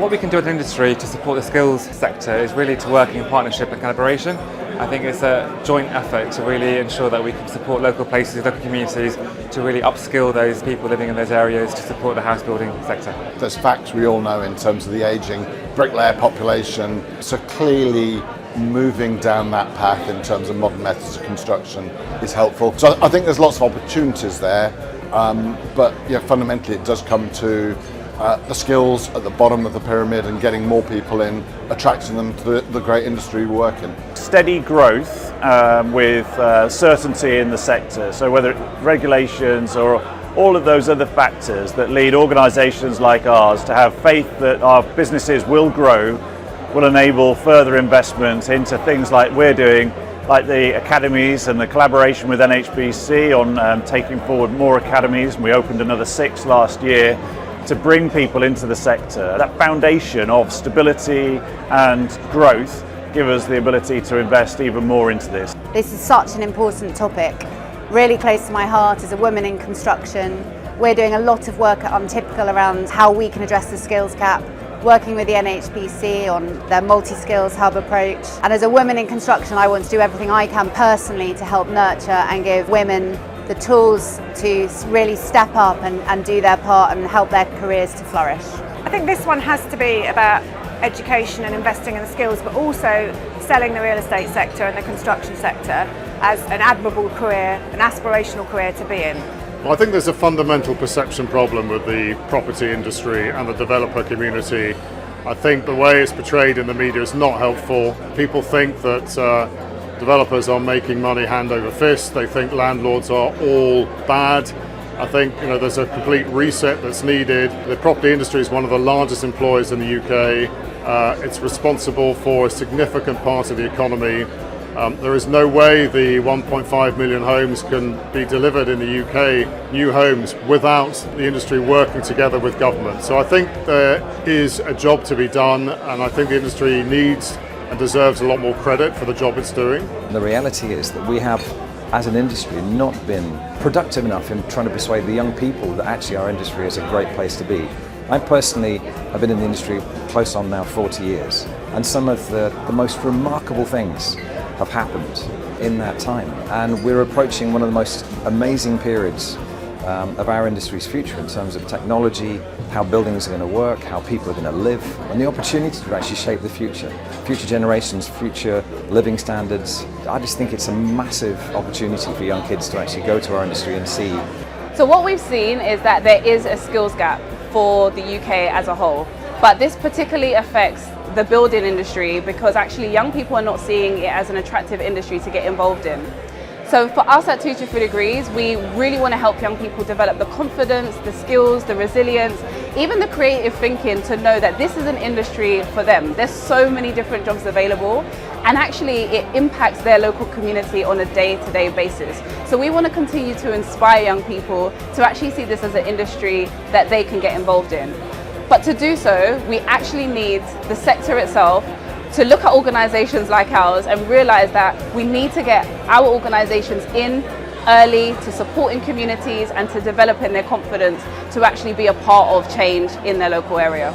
What we can do as an industry to support the skills sector is really to work in partnership and collaboration. I think it's a joint effort to really ensure that we can support local places, local communities, to really upskill those people living in those areas to support the house building sector. There's facts we all know in terms of the ageing bricklayer population, so clearly moving down that path in terms of modern methods of construction is helpful. So I think there's lots of opportunities there, but yeah, fundamentally it does come to the skills at the bottom of the pyramid and getting more people in, attracting them to the great industry we work in. Steady growth with certainty in the sector, so whether it's regulations or all of those other factors that lead organisations like ours to have faith that our businesses will grow, will enable further investment into things like we're doing, like the academies and the collaboration with NHBC on taking forward more academies. We opened another 6 last year to bring people into the sector. That foundation of stability and growth give us the ability to invest even more into this. This is such an important topic, really close to my heart as a woman in construction. We're doing a lot of work at Untypical around how we can address the skills gap, working with the NHBC on their multi-skills hub approach. And as a woman in construction, I want to do everything I can personally to help nurture and give women the tools to really step up and do their part and help their careers to flourish. I think this one has to be about education and investing in the skills, but also selling the real estate sector and the construction sector as an admirable career, an aspirational career to be in. Well, I think there's a fundamental perception problem with the property industry and the developer community. I think the way it's portrayed in the media is not helpful. People think that developers are making money hand over fist. They think landlords are all bad. I think there's a complete reset that's needed. The property industry is one of the largest employers in the UK. It's responsible for a significant part of the economy. There is no way the 1.5 million homes can be delivered in the UK, new homes, without the industry working together with government. So I think there is a job to be done, and I think the industry needs and deserves a lot more credit for the job it's doing. The reality is that we have, as an industry, not been productive enough in trying to persuade the young people that actually our industry is a great place to be. I personally have been in the industry close on now 40 years, and some of the most remarkable things have happened in that time, and we're approaching one of the most amazing periods of our industry's future in terms of technology, how buildings are going to work, how people are going to live, and the opportunity to actually shape the future generations, future living standards. I just think it's a massive opportunity for young kids to actually go to our industry and see. So what we've seen is that there is a skills gap for the UK as a whole, but this particularly affects the building industry because actually young people are not seeing it as an attractive industry to get involved in. So for us at 2 to 3 Degrees, we really want to help young people develop the confidence, the skills, the resilience, even the creative thinking to know that this is an industry for them. There's so many different jobs available, and actually it impacts their local community on a day-to-day basis. So we want to continue to inspire young people to actually see this as an industry that they can get involved in. But to do so, we actually need the sector itself to look at organisations like ours and realise that we need to get our organisations in early to supporting communities and to developing their confidence to actually be a part of change in their local area.